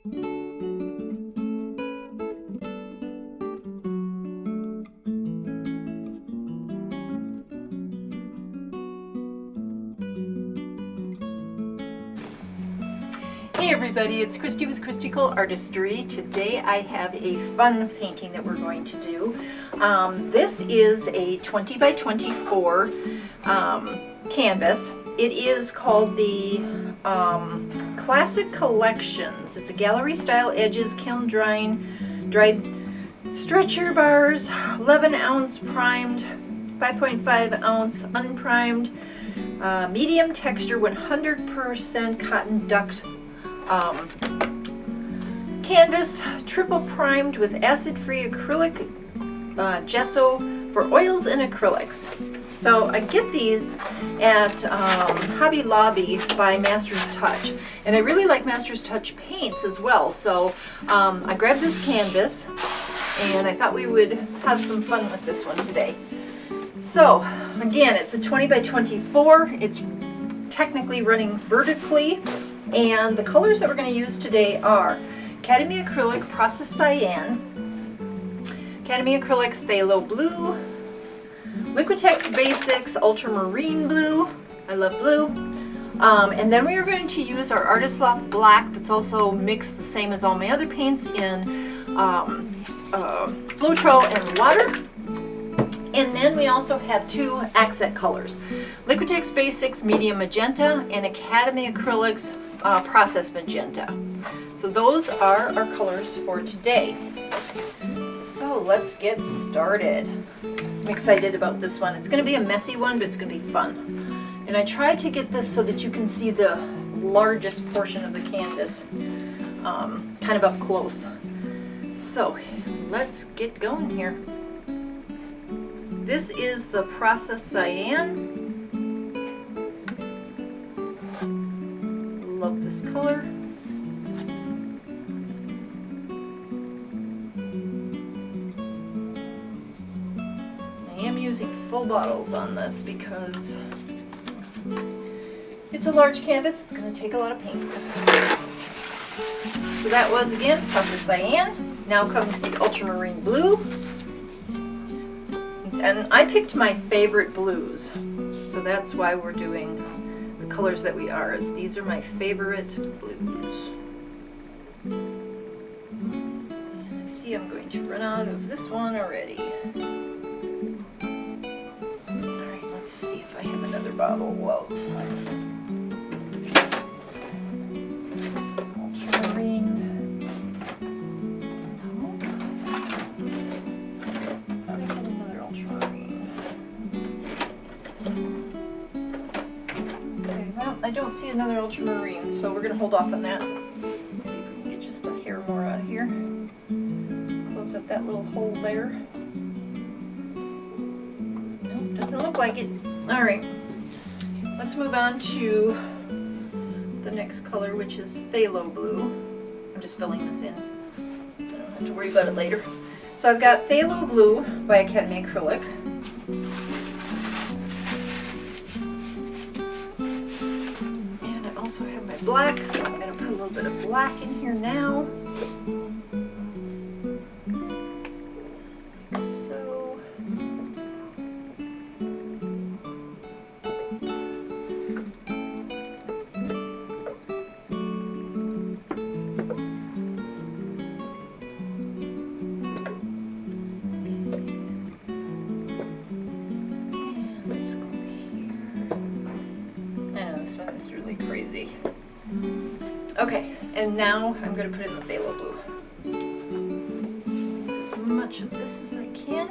Hey everybody, it's Christy with Christy Artistry. Today I have a fun painting that we're going to do. This is a 20 by 24 canvas. It is called the Classic Collections. It's a gallery style edges, kiln dried stretcher bars, 11 ounce primed, 5.5 ounce unprimed, medium texture, 100% cotton duct canvas, triple primed with acid-free acrylic gesso for oils and acrylics. So I get these at Hobby Lobby by Master's Touch, and I really like Master's Touch paints as well. So I grabbed this canvas and I thought we would have some fun with this one today. So again, it's a 20 by 24. It's technically running vertically, and the colors that we're going to use today are Academy Acrylic Processed Cyan, Academy Acrylic Thalo Blue, Liquitex Basics Ultramarine Blue, I love blue, and then we are going to use our Loft Black that's also mixed the same as all my other paints in Floetrol and water. And then we also have two accent colors, Liquitex Basics Medium Magenta and Academy Acrylics Processed Magenta. So those are our colors for today. So let's get started. I'm excited about this one. It's going to be a messy one, but it's going to be fun. And I tried to get this so that you can see the largest portion of the canvas kind of up close. So let's get going here. This is the Processed Cyan. Love this color. I am using full bottles on this because it's a large canvas. It's going to take a lot of paint. So that was, again, Processed Cyan. Now comes the Ultramarine Blue. And I picked my favorite blues, so that's why we're doing the colors that we are, as these are my favorite blues. And I see I'm going to run out of this one already. Alright, let's see if I have another bottle. Whoa. Ultramarine. I don't see another ultramarine, so we're going to hold off on that. Let's see if we can get just a hair more out of here. Close up that little hole there. Nope, doesn't look like it. Alright, let's move on to the next color, which is Thalo Blue. I'm just filling this in. I don't have to worry about it later. So I've got Thalo Blue by Academy Acrylic. I also have my black, so I'm going to put a little bit of black in here now. Like so. It's really crazy. Okay, and now I'm going to put in the Thalo Blue. Use as much of this as I can.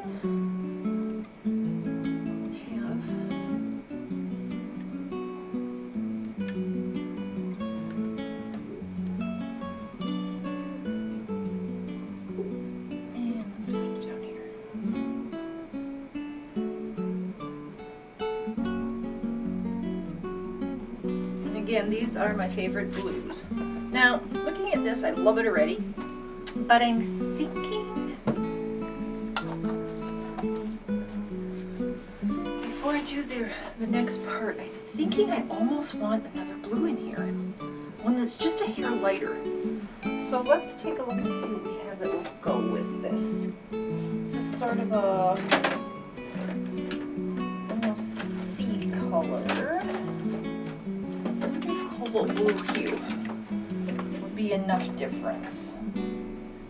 And let's put it down here. Again, these are my favorite blues. Now, looking at this, I love it already, but I'm thinking, before I do the next part, I'm thinking I almost want another blue in here. One that's just a hair lighter. So let's take a look and see what we have that will go with this. This is sort of a almost sea color. Maybe cobalt blue hue would be enough difference.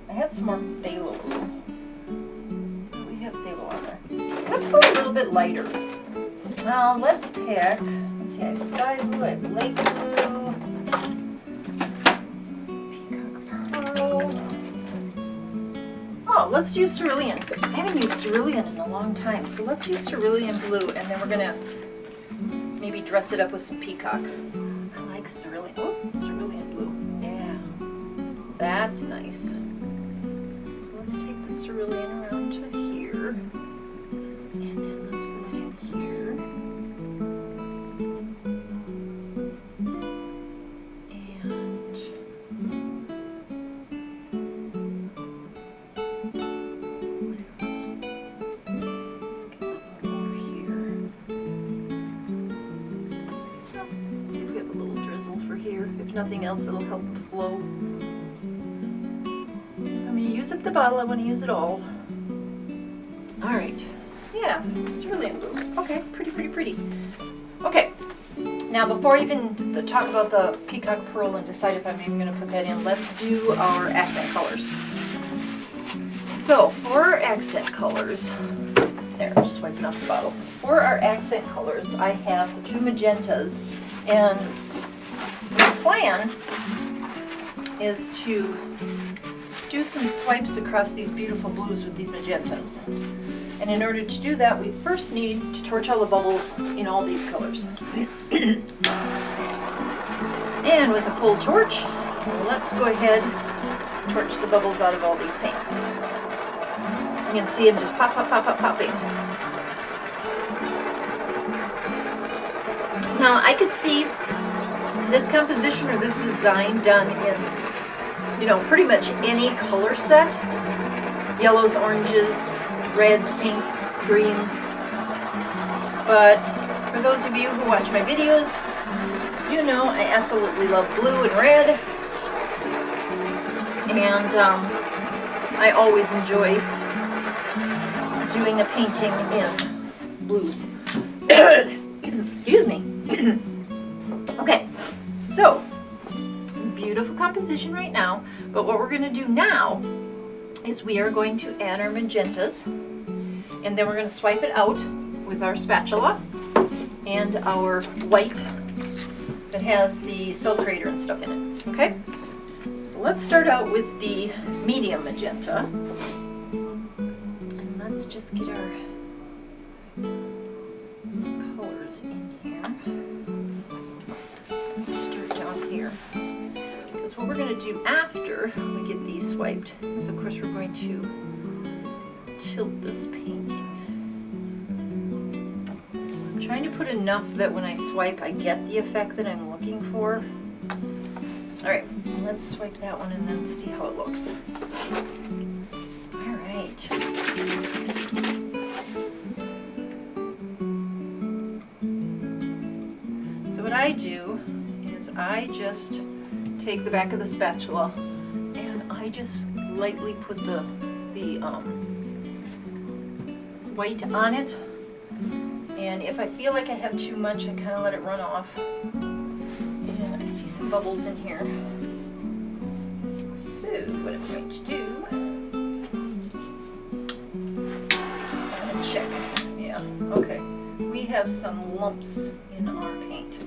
I have some more Thalo Blue. We have Thalo on there. Let's go a little bit lighter. Now let's pick, let's see, I have Sky Blue, I have Lake Blue, Peacock Pearl. Oh, let's use Cerulean. I haven't used Cerulean in a long time, so let's use Cerulean Blue, and then we're gonna maybe dress it up with some Peacock. I like Cerulean. Oh, Cerulean Blue. Yeah, that's nice. So let's take the Cerulean around to here, and then let's put it in here. If nothing else, it'll help the flow. I'm going to use up the bottle. I want to use it all. All right. Yeah, Cerulean Blue. Okay, pretty, pretty, pretty. Okay. Now, before I even talk about the Peacock Pearl and decide if I'm even going to put that in, let's do our accent colors. So, for our accent colors, there, just wiping off the bottle. For our accent colors, I have the two magentas, and my plan is to do some swipes across these beautiful blues with these magentas. And in order to do that, we first need to torch all the bubbles in all these colors. And with a full torch, let's go ahead and torch the bubbles out of all these paints. You can see them just pop, pop, pop, pop, popping. Now I could see this composition or this design done in, you know, pretty much any color set. Yellows, oranges, reds, pinks, greens. But for those of you who watch my videos, you know I absolutely love blue and red. And I always enjoy doing a painting in blues. Excuse me. Okay. So, beautiful composition right now, but what we're going to do now is we are going to add our magentas, and then we're going to swipe it out with our spatula and our white that has the cell creator and stuff in it, okay? So let's start out with the medium magenta, and let's just get our colors in here. Here, because what we're going to do after we get these swiped is, of course, we're going to tilt this painting. So I'm trying to put enough that when I swipe I get the effect that I'm looking for. Alright, let's swipe that one and then see how it looks. Alright. So what I do, I just take the back of the spatula and I just lightly put the white on it, and if I feel like I have too much, I kind of let it run off. And I see some bubbles in here, so what I'm going to do, I'm going to check. Yeah, okay, we have some lumps in our paint.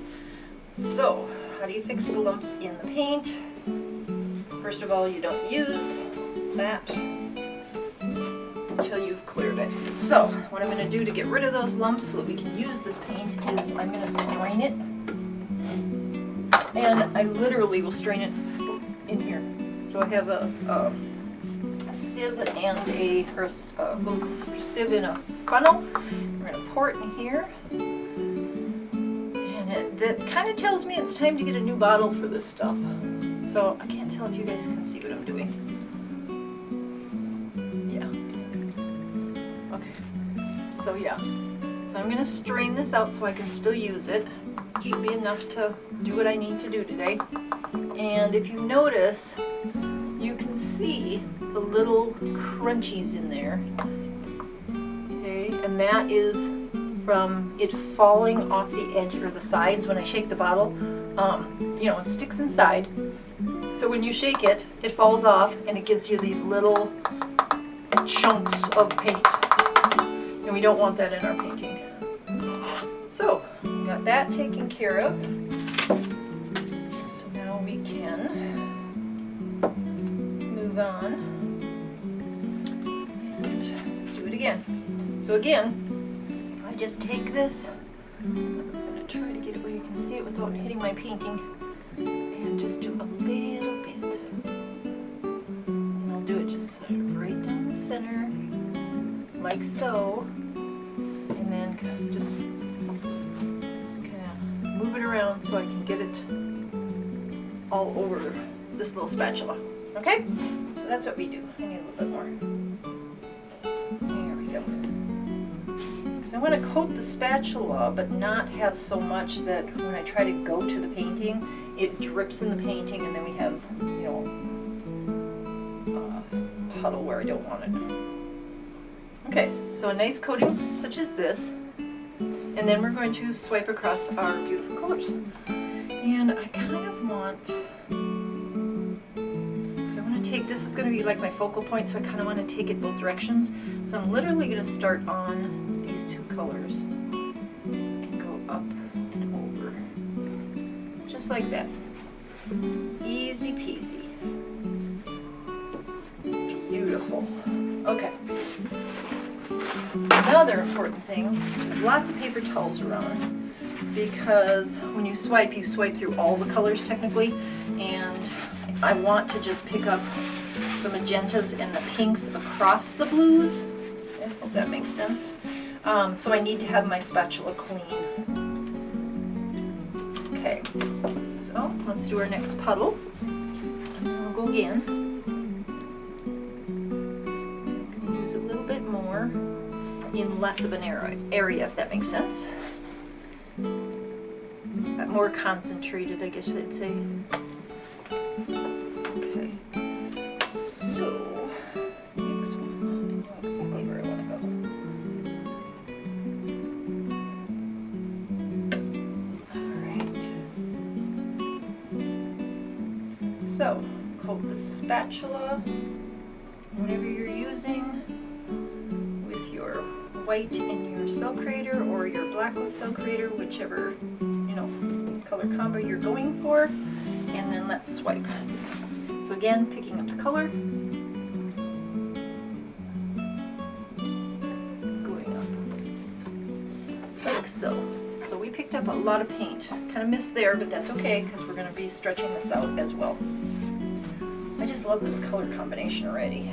So how do you fix the lumps in the paint? First of all, you don't use that until you've cleared it. So what I'm going to do to get rid of those lumps so that we can use this paint is I'm going to strain it, and I literally will strain it in here. So I have a sieve and a little sieve in a funnel. We're going to pour it in here. That kind of tells me it's time to get a new bottle for this stuff. So I can't tell if you guys can see what I'm doing. Yeah. Okay. So yeah. So I'm going to strain this out so I can still use it. Should be enough to do what I need to do today. And if you notice, see the little crunchies in there. Okay, and that is from it falling off the edge or the sides when I shake the bottle. You know, it sticks inside. So when you shake it, it falls off and it gives you these little chunks of paint. And we don't want that in our painting. So, we got that taken care of. So now we can move on and do it again. So again, I just take this, I'm going to try to get it where you can see it without hitting my painting, and just do a little bit. And I'll do it just right down the center, like so, and then just kind of move it around so I can get it all over this little spatula. Okay? So that's what we do. I need a little bit more. There we go. Because I want to coat the spatula, but not have so much that when I try to go to the painting, it drips in the painting, and then we have, you know, a puddle where I don't want it. Okay, so a nice coating such as this, and then we're going to swipe across our beautiful colors. And I kind of want, because I want to take, this is going to be like my focal point, so I kind of want to take it both directions. So I'm literally going to start on these two colors and go up and over. Just like that. Easy peasy. Beautiful. Okay. Another important thing is to have lots of paper towels around, because when you swipe through all the colors technically, and I want to just pick up the magentas and the pinks across the blues. I hope that makes sense. So I need to have my spatula clean. Okay, so let's do our next puddle. And then I'll go again. Use a little bit more in less of an area, if that makes sense. More concentrated, I guess I'd say. Okay, so next one. I know exactly where I want to go. Alright. So, coat the spatula, whatever you're using, with your white in your cell creator or your black with cell creator, whichever, you know, color combo you're going for, and then let's swipe. So again, picking up the color, going up, like so. So we picked up a lot of paint. Kind of missed there, but that's okay, because we're going to be stretching this out as well. I just love this color combination already.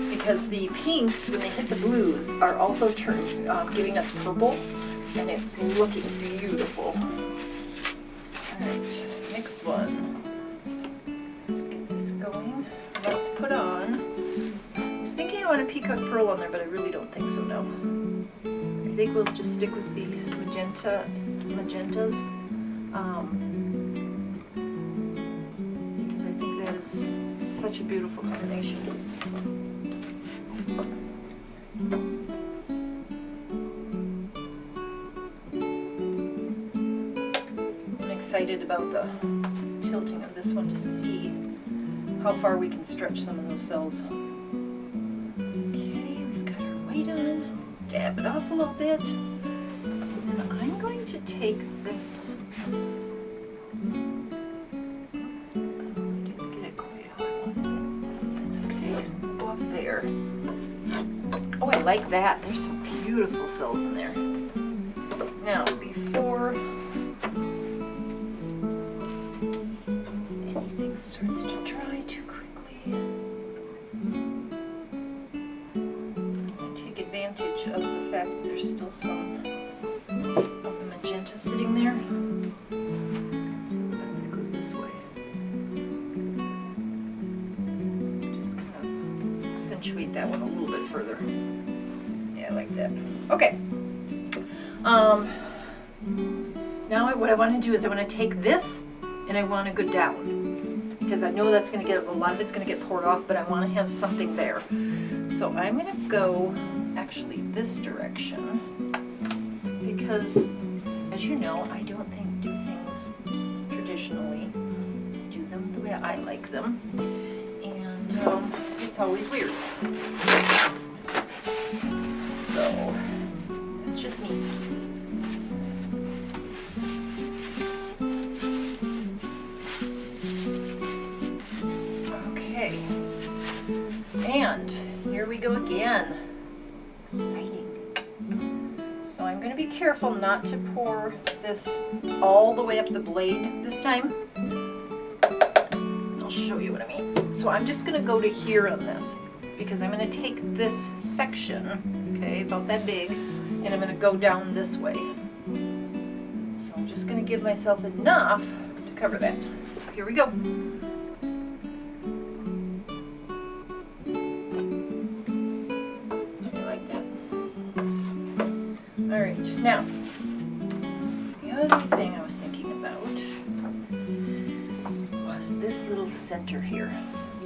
Because the pinks, when they hit the blues, are also giving us purple, and it's looking beautiful. Alright, next one. Let's get this going. Let's put on, I was thinking I want a peacock pearl on there, but I really don't think so, no. I think we'll just stick with the magentas, because I think that is such a beautiful combination. I'm excited about the tilting of this one to see how far we can stretch some of those cells. Okay, we've got our white on. Dab it off a little bit. And then I'm going to take this. I didn't get it quite how I wanted it. That's okay, so I'll go up there. Oh, I like that. There's some beautiful cells in there. Now, before anything starts to dry too quickly, I take advantage of the fact that there's still some of the magenta sitting there. So I'm going to go this way. Just kind of accentuate that one a little bit further. Yeah, like that. Okay. Now what I want to do is I want to take this and I want to go down. because I know that's going to get, a lot of it's going to get poured off, but I want to have something there. So I'm going to go actually this direction, because as you know, I don't do things traditionally. I do them the way I like them, and it's always weird. So that's just me. Okay, and here we go again. Exciting. So I'm going to be careful not to pour this all the way up the blade this time. I'll show you what I mean. So I'm just going to go to here on this, because I'm going to take this section, okay, about that big, and I'm going to go down this way. So I'm just going to give myself enough to cover that. So here we go. Alright, now, the other thing I was thinking about was this little center here.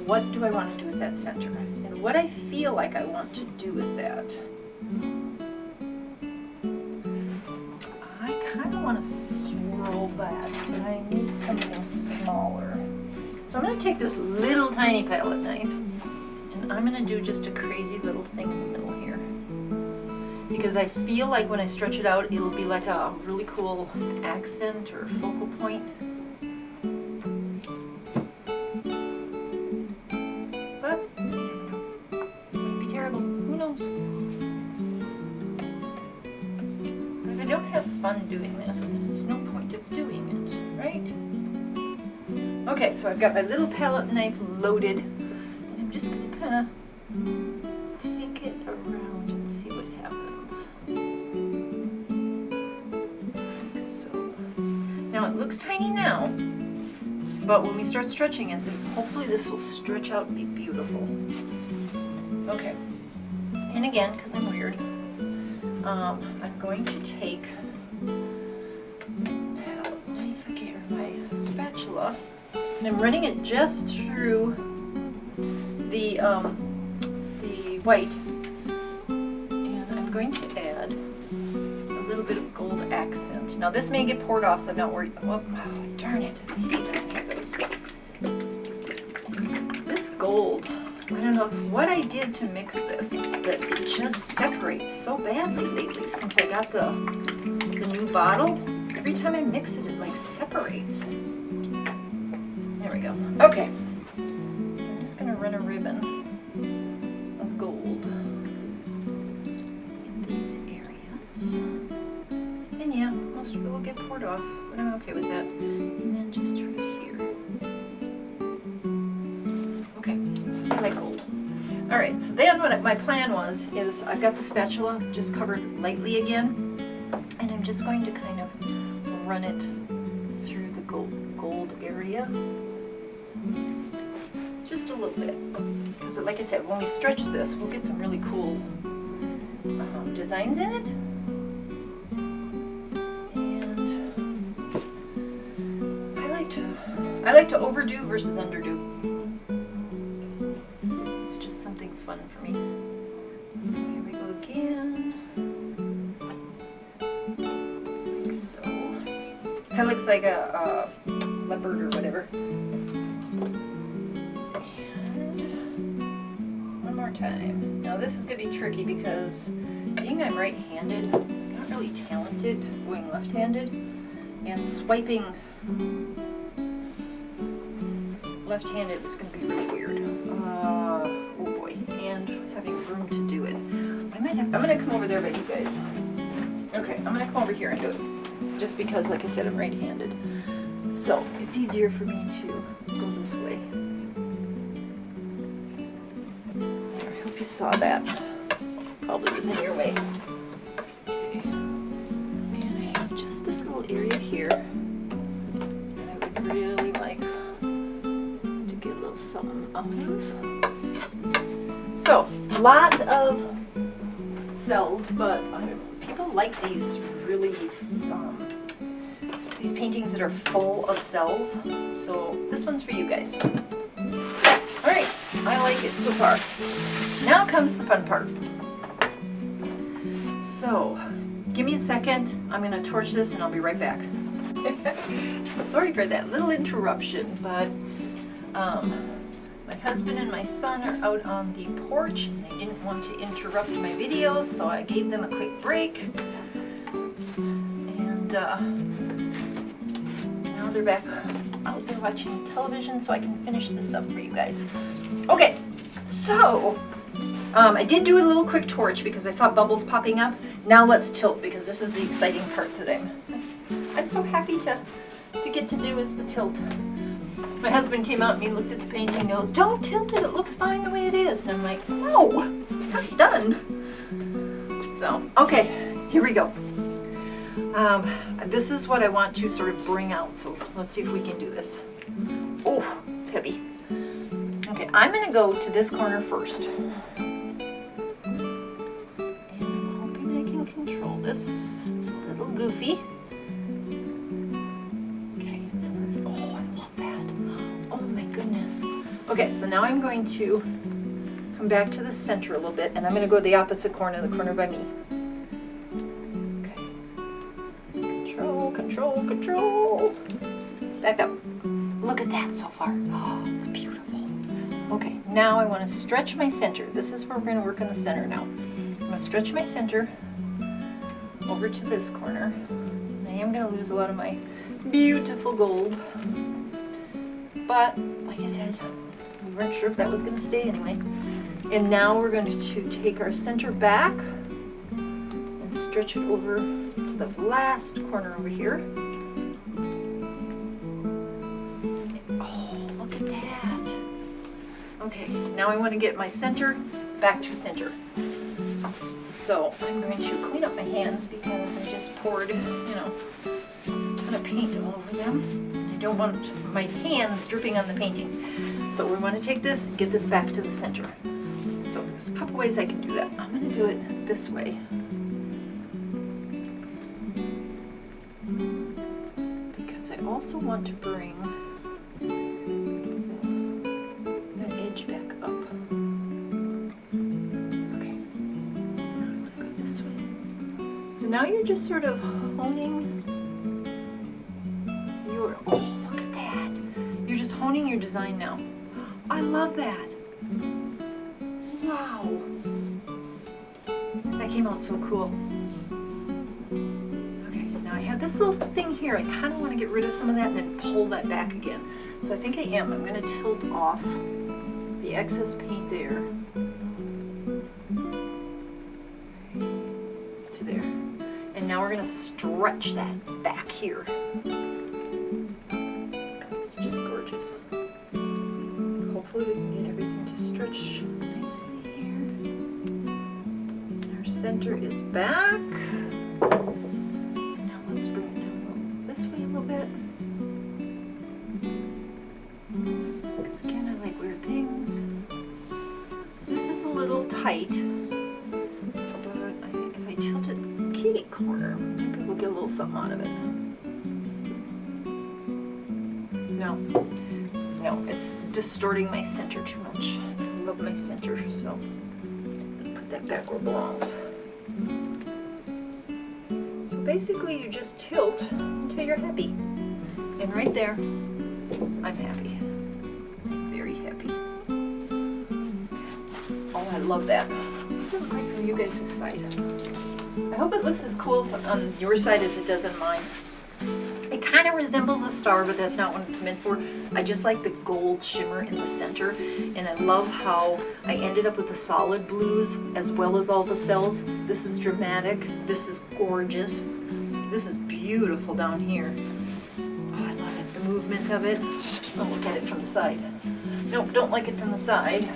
What do I want to do with that center? And what I feel like I want to do with that. I kind of want to swirl that, but I need something smaller. So I'm going to take this little tiny palette knife, and I'm going to do just a crazy little thing in the middle here. Because I feel like when I stretch it out, it'll be like a really cool accent or focal point. But you never know. It might be terrible. Who knows? But if I don't have fun doing this, there's no point of doing it, right? Okay, so I've got my little palette knife loaded, and I'm just going to kind of take it around and see what happens. Now it looks tiny now, but when we start stretching it, hopefully this will stretch out and be beautiful. Okay, and again, because I'm weird, I'm going to take my palette knife again, or my spatula, and I'm running it just through the white, and I'm going to add a little bit of gold accent. Now this may get poured off, so I'm not worried. Oh, darn it. I hate when that happens. This gold, I don't know what I did to mix this, that it just separates so badly lately since I got the new bottle. Every time I mix it, it like separates. There we go. Okay. So I'm just going to run a ribbon of gold in these areas. And yeah, most of it will get poured off, but I'm okay with that. And then just right here. Okay, I like gold. Alright, so then what my plan was is I've got the spatula just covered lightly again, and I'm just going to kind of run it through the gold area. Just a little bit. Because like I said, when we stretch this, we'll get some really cool designs in it. I like to overdo versus underdo. It's just something fun for me. So here we go again. Like so. That looks like a leopard or whatever. And one more time. Now this is going to be tricky because being I'm right-handed, I'm not really talented going left-handed, and swiping left-handed is going to be really weird. Oh boy, and having room to do it. I'm going to come over there by you guys. Okay, I'm going to come over here and do it. Just because, like I said, I'm right-handed. So, it's easier for me to go this way. There, I hope you saw that. Probably was in your way. Okay. And I have just this little area here. And I would really like to get a little something out of. So, a lot of cells, but people like these really these paintings that are full of cells. So this one's for you guys. All right, I like it so far. Now comes the fun part. So, give me a second. I'm gonna torch this and I'll be right back. Sorry for that little interruption, but my husband and my son are out on the porch and they didn't want to interrupt my videos, so I gave them a quick break. And now they're back out there watching television, so I can finish this up for you guys. Okay, so I did do a little quick torch because I saw bubbles popping up. Now let's tilt, because this is the exciting part that I'm so happy to get to do, is the tilt. My husband came out and he looked at the painting and goes, "Don't tilt it, it looks fine the way it is." And I'm like, "No, it's not done." So, okay, here we go. This is what I want to sort of bring out, so let's see if we can do this. Oh, it's heavy. Okay, I'm gonna go to this corner first. And I'm hoping I can control this. It's a little goofy. Okay, so let's, oh, I love that. Oh my goodness. Okay, so now I'm going to come back to the center a little bit, and I'm gonna go to the opposite corner, the corner by me. Control. Back up. Look at that so far. Oh, it's beautiful. Okay, now I want to stretch my center. This is where we're going to work in the center now. I'm going to stretch my center over to this corner. I am going to lose a lot of my beautiful gold. But, like I said, we weren't sure if that was going to stay anyway. And now we're going to take our center back and stretch it over to the last corner over here. Oh, look at that. Okay, now I want to get my center back to center. So I'm going to clean up my hands because I just poured, a ton of paint all over them. I don't want my hands dripping on the painting. So we want to take this and get this back to the center. So there's a couple ways I can do that. I'm going to do it this way. I also want to bring that edge back up. Okay, now I'm going to go this way. So now you're just sort of honing your, oh, look at that. You're just honing your design now. I love that. Wow. That came out so cool. This little thing here, I kind of want to get rid of some of that and then pull that back again. So I think I am. I'm going to tilt off the excess paint there to there. And now we're going to stretch that back here because it's just gorgeous. Hopefully we can get everything to stretch nicely here. Our center is back. Let's bring it down this way a little bit. Because again, I like weird things. This is a little tight, but if I tilt it kitty corner, maybe we'll get a little something out of it. No, it's distorting my center too much. I love my center, so I'm going to put that back where it belongs. Basically, you just tilt until you're happy. And right there, I'm happy. Very happy. Oh, I love that. What's it look like from you guys' side? I hope it looks as cool on your side as it does on mine. It kind of resembles a star, but that's not what it's meant for. I just like the gold shimmer in the center, and I love how I ended up with the solid blues as well as all the cells. This is dramatic. This is gorgeous. This is beautiful down here. Oh, I love it. The movement of it. Oh, look at it from the side. Nope, don't like it from the side.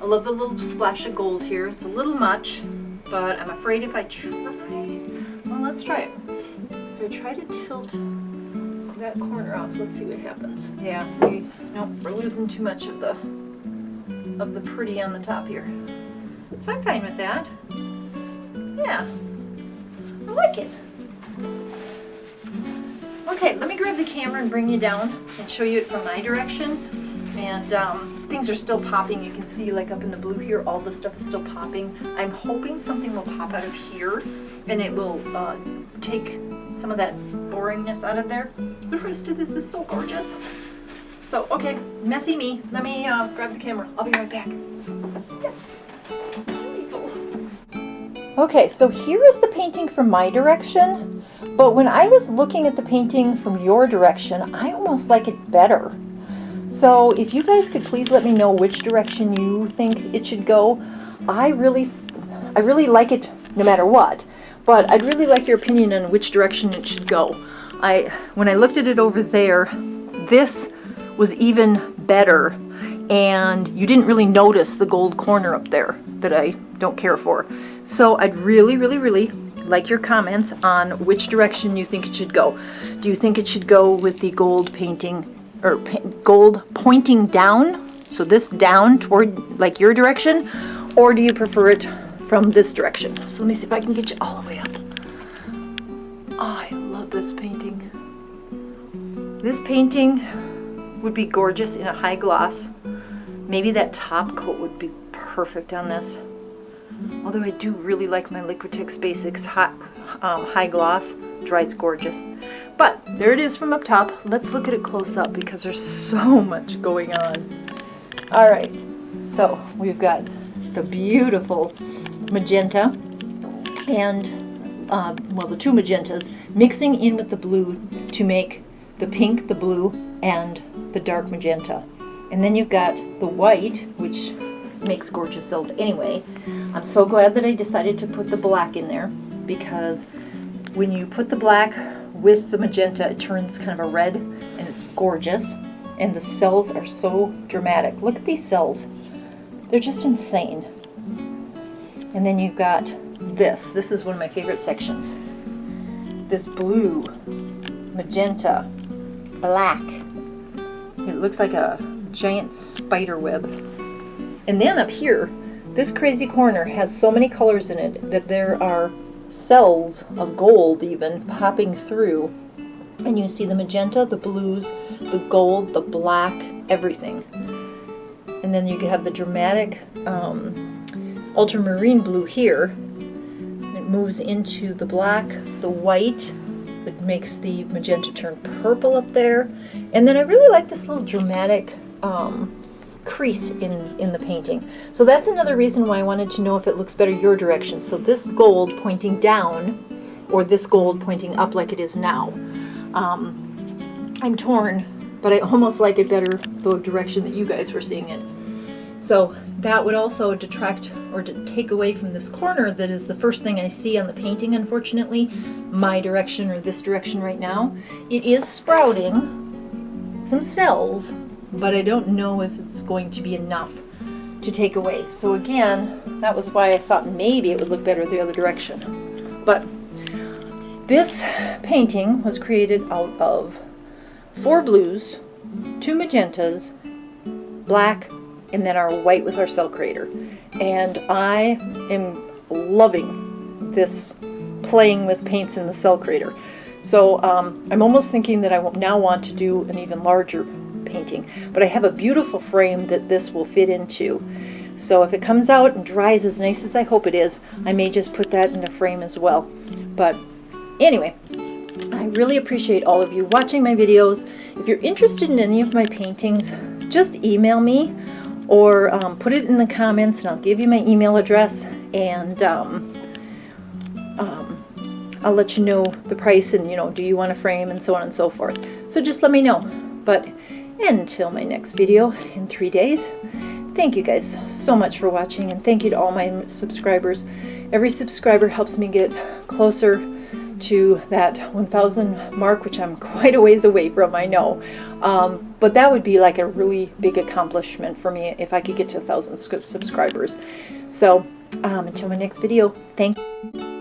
I love the little splash of gold here. It's a little much, but I'm afraid if I try, well, let's try it. If I try to tilt that corner off, let's see what happens. Yeah, we're losing too much of the pretty on the top here. So I'm fine with that. Yeah, I like it. Okay, let me grab the camera and bring you down and show you it from my direction. And things are still popping. You can see like up in the blue here, all the stuff is still popping. I'm hoping something will pop out of here and it will take some of that boringness out of there. The rest of this is so gorgeous. So, okay, messy me. Let me grab the camera. I'll be right back. Yes. Okay, so here is the painting from my direction, but when I was looking at the painting from your direction, I almost like it better. So if you guys could please let me know which direction you think it should go. I really like it no matter what, but I'd really like your opinion on which direction it should go. When I looked at it over there, this was even better, and you didn't really notice the gold corner up there that I don't care for. So I'd really like your comments on which direction you think it should go. Do you think it should go with the gold painting, or gold pointing down, so this down toward like your direction, or do you prefer it from this direction? So let me see if I can get you all the way up. Oh, I love this painting. This painting would be gorgeous in a high gloss. Maybe that top coat would be perfect on this. Although I do really like my Liquitex Basics high gloss. Dries gorgeous. But there it is from up top. Let's look at it close up because there's so much going on. Alright, so we've got the beautiful magenta and, well, the two magentas mixing in with the blue to make the pink, the blue, and the dark magenta. And then you've got the white, which makes gorgeous cells anyway. I'm so glad that I decided to put the black in there, because when you put the black with the magenta, it turns kind of a red, and it's gorgeous. And the cells are so dramatic. Look at these cells. They're just insane. And then you've got this. This is one of my favorite sections. This blue, magenta, black. It looks like a giant spider web. And then up here, this crazy corner has so many colors in it that there are cells of gold even popping through. And you see the magenta, the blues, the gold, the black, everything. And then you have the dramatic ultramarine blue here. It moves into the black, the white. It makes the magenta turn purple up there. And then I really like this little dramatic crease in the painting. So that's another reason why I wanted to know if it looks better your direction. So this gold pointing down, or this gold pointing up like it is now. I'm torn, but I almost like it better the direction that you guys were seeing it. So that would also detract or take away from this corner that is the first thing I see on the painting, unfortunately, my direction or this direction right now. It is sprouting some cells, but I don't know if it's going to be enough to take away. So again, that was why I thought maybe it would look better the other direction. But this painting was created out of 4 blues, 2 magentas, black, and then our white with our cell creator. And I am loving this playing with paints in the cell creator. So I'm almost thinking that I now want to do an even larger painting. But I have a beautiful frame that this will fit into. So if it comes out and dries as nice as I hope it is, I may just put that in a frame as well. But anyway, I really appreciate all of you watching my videos. If you're interested in any of my paintings, just email me or put it in the comments and I'll give you my email address, and I'll let you know the price and, you know, do you want a frame and so on and so forth. So just let me know. But until my next video in 3 days, thank you guys so much for watching, and thank you to all my subscribers. Every subscriber helps me get closer to that 1,000 mark, which I'm quite a ways away from, I know. But that would be like a really big accomplishment for me if I could get to 1,000 subscribers. So until my next video, thank you.